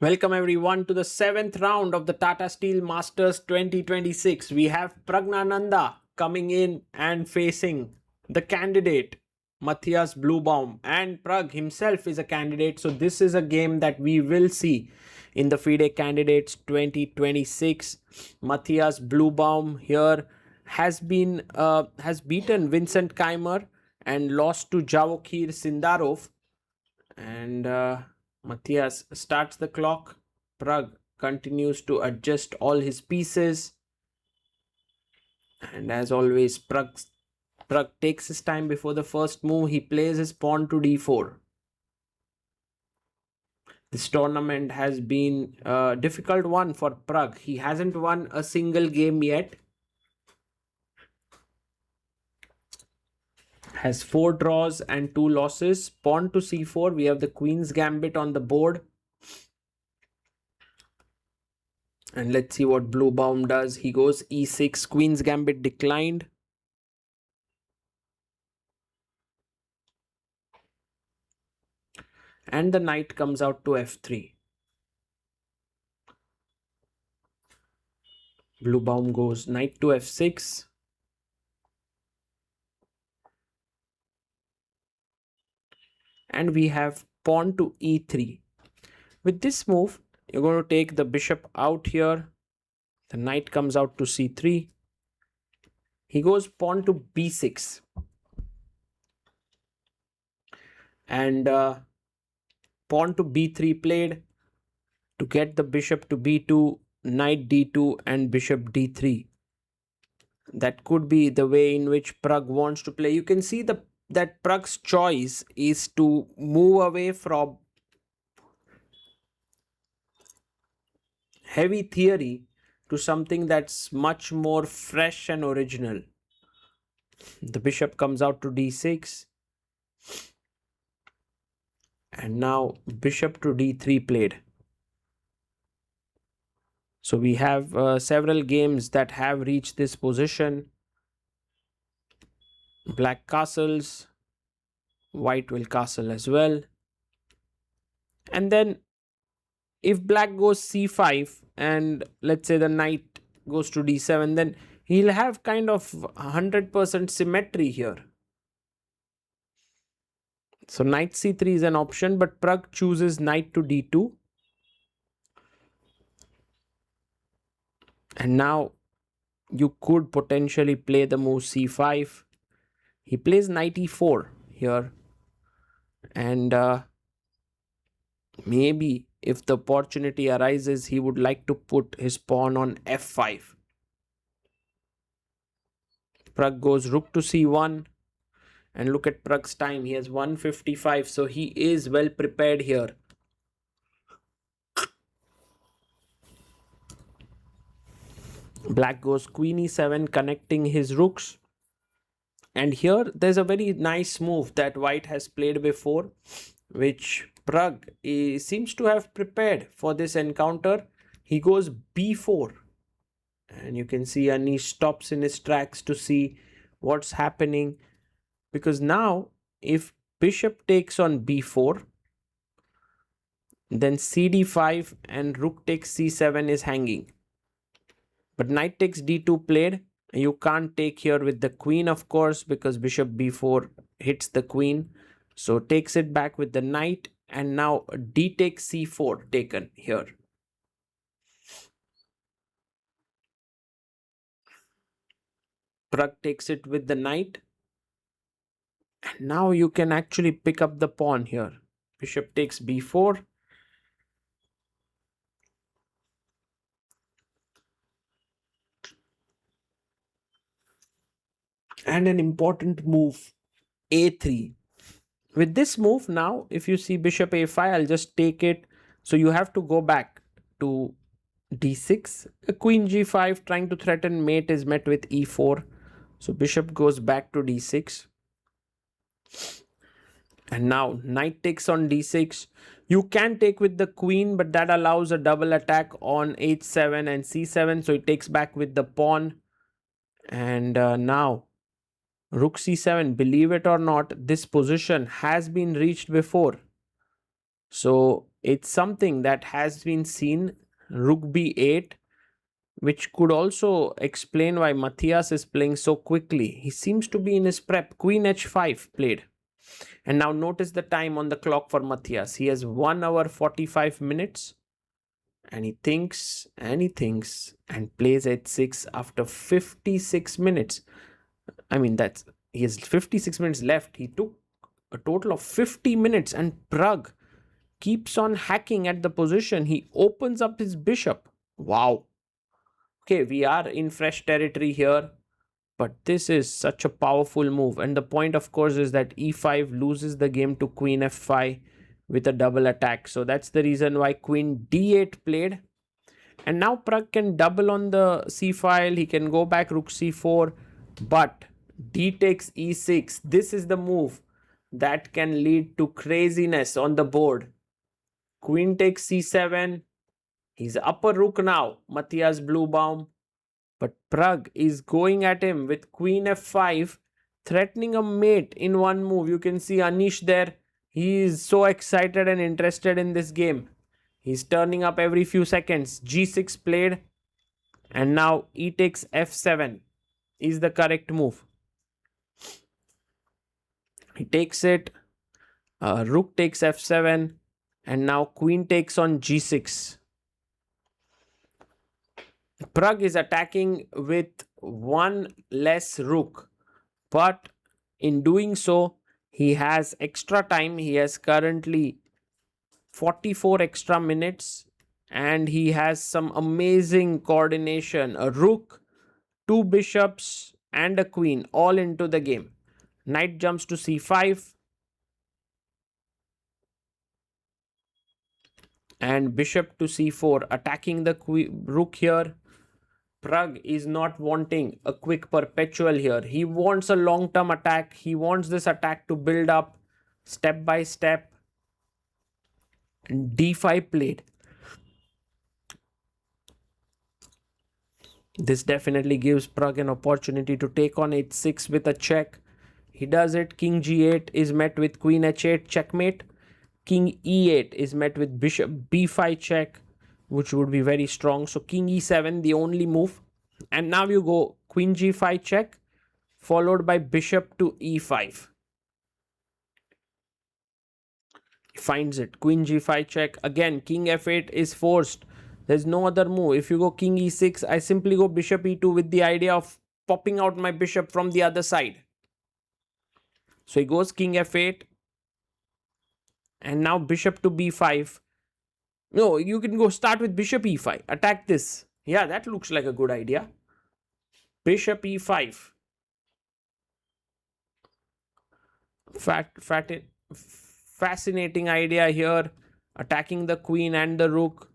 Welcome everyone to the 7th round of the Tata Steel Masters 2026. We have Praggnanandhaa coming in and facing the candidate Matthias Bluebaum, and Prag himself is a candidate. So this is a game that we will see in the FIDE Candidates 2026. Matthias Bluebaum here has beaten Vincent Keimer and lost to Javokhir Sindarov, and Matthias starts the clock. Prag continues to adjust all his pieces, and as always, Prag takes his time before the first move. He plays his pawn to d4. This tournament has been a difficult one for Prag. He hasn't won a single game yet. Has 4 draws and 2 losses. Pawn to c4. We have the Queen's Gambit on the board. And let's see what Bluebaum does. He goes e6. Queen's Gambit declined. And the knight comes out to f3. Bluebaum goes knight to f6. And we have pawn to e3. With this move, you're going to take the bishop out here. The knight comes out to c3. He goes pawn to b6. And pawn to b3 played to get the bishop to b2, knight d2 and bishop d3. That could be the way in which Prag wants to play. You can see that Prag's choice is to move away from heavy theory to something that's much more fresh and original. The bishop comes out to d6. And now bishop to d3 played. So we have several games that have reached this position. Black castles. White will castle as well. And then if black goes c5 and let's say the knight goes to d7, then he'll have kind of 100% symmetry here. So knight c3 is an option, but Prag chooses knight to d2. And now you could potentially play the move c5. He plays knight e4 here. And maybe if the opportunity arises, he would like to put his pawn on f5. Prag goes rook to c1. And look at Prag's time. He has 155. So he is well prepared here. Black goes queen e7, connecting his rooks. And here there's a very nice move that white has played before, which Prag seems to have prepared for this encounter. He goes b4. And you can see Anish stops in his tracks to see what's happening. Because now if bishop takes on b4, then cd5 and rook takes c7 is hanging. But knight takes d2 played. You can't take here with the queen, of course, because bishop b4 hits the queen. So takes it back with the knight, and now d takes c4 taken here. Prag takes it with the knight. And now you can actually pick up the pawn here. Bishop takes b4. And an important move, a3. With this move now, if you see bishop a5, I'll just take it. So you have to go back to d6. Queen g5 trying to threaten mate is met with e4. So bishop goes back to d6. And now knight takes on d6. You can take with the queen, but that allows a double attack on h7 and c7. So it takes back with the pawn. And now rook c7, believe it or not, this position has been reached before. So It's something that has been seen. Rook b8, which could also explain why Matthias is playing so quickly. He seems to be in his prep. Queen h5 played. And now notice the time on the clock for Matthias. He has 1 hour 45 minutes. And he thinks and he thinks and plays h6 after 56 minutes. I mean, he has 56 minutes left. He took a total of 50 minutes, and Pragg keeps on hacking at the position. He opens up his bishop. Wow. Okay, we are in fresh territory here, but this is such a powerful move. And the point, of course, is that e5 loses the game to queen f5 with a double attack. So that's the reason why queen d8 played. And now Pragg can double on the c file. He can go back rook c4, but d takes e6. This is the move that can lead to craziness on the board. Queen takes c7. He's upper rook now, Matthias Bluebaum. But Pragg is going at him with queen f5, threatening a mate in one move. You can see Anish there. He is so excited and interested in this game. He's turning up every few seconds. g6 played. And now e takes f7 is the correct move. He takes it. Rook takes f7. And now queen takes on g6. Pragg is attacking with one less rook. But in doing so, he has extra time. He has currently 44 extra minutes. And he has some amazing coordination. A rook, two bishops, and a queen all into the game. Knight jumps to c5. And bishop to c4, attacking the rook here. Pragg is not wanting a quick perpetual here. He wants a long-term attack. He wants this attack to build up step by step. And d5 played. This definitely gives Pragg an opportunity to take on h6 with a check. He does it. King g8 is met with queen h8 checkmate. King e8 is met with bishop b5 check, which would be very strong. So king e7, the only move. And now you go queen g5 check, followed by bishop to e5. He finds it. Queen g5 check. Again, king f8 is forced. There's no other move. If you go king e6, I simply go bishop e2 with the idea of popping out my bishop from the other side. So he goes king f8. And now bishop to b5. No, you can go start with bishop e5. Attack this. Yeah, that looks like a good idea. Bishop e5. Fascinating idea here. Attacking the queen and the rook.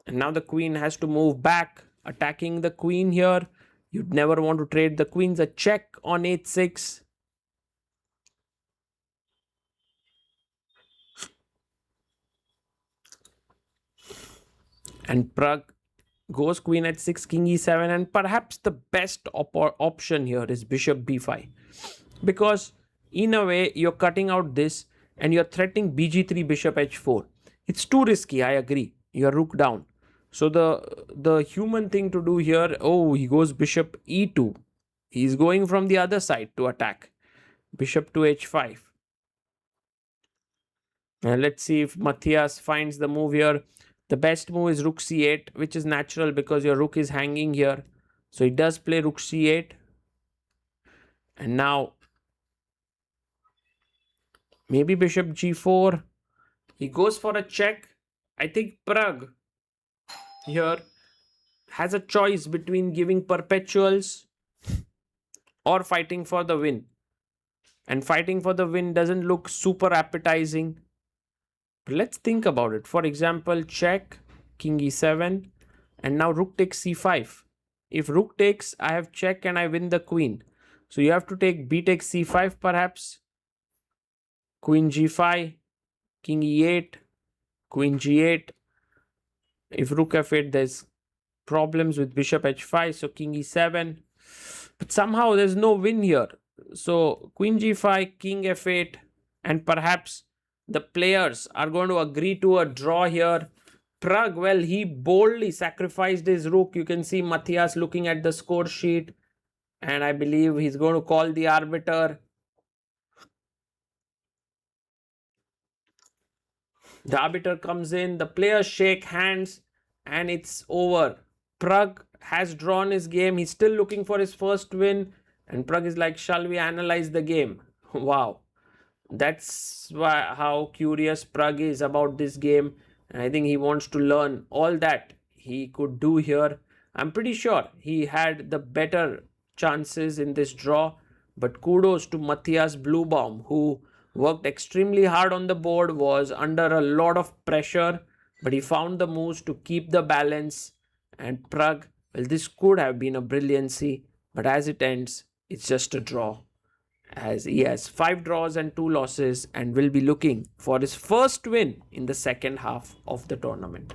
And now the queen has to move back. Attacking the queen here. You'd never want to trade the queens. A check on h6. And Pragg goes queen h6, king e7, and perhaps the best option here is bishop b5. Because in a way, you're cutting out this and you're threatening bg3, bishop h4. It's too risky, I agree. You're rook down. So the human thing to do here, oh, he goes bishop e2. He's going from the other side to attack. Bishop to h5. Now let's see if Matthias finds the move here. The best move is rook c8, which is natural because your rook is hanging here. So he does play rook c8. And now maybe bishop g4. He goes for a check. I think Pragg here has a choice between giving perpetuals or fighting for the win. And fighting for the win doesn't look super appetizing. But let's think about it. For example, check, king e7, and now rook takes c5. If rook takes, I have check and I win the queen. So you have to take b takes c5 perhaps. Queen g5, king e8, queen g8. If rook f8, there's problems with bishop h5, so king e7. But somehow there's no win here. So queen g5, king f8, and perhaps the players are going to agree to a draw here. Pragg, well, he boldly sacrificed his rook. You can see Matthias looking at the score sheet, and I believe he's going to call the arbiter. The arbiter comes in, the players shake hands, and it's over. Pragg has drawn his game. He's still looking for his first win, and Pragg is like, shall we analyze the game? Wow. That's how curious Pragg is about this game. And I think he wants to learn all that he could do here. I'm pretty sure he had the better chances in this draw. But kudos to Matthias Bluebaum, who worked extremely hard on the board, was under a lot of pressure, but he found the moves to keep the balance. And Pragg, well, this could have been a brilliancy, but as it ends, it's just a draw, as he has 5 draws and 2 losses and will be looking for his first win in the second half of the tournament.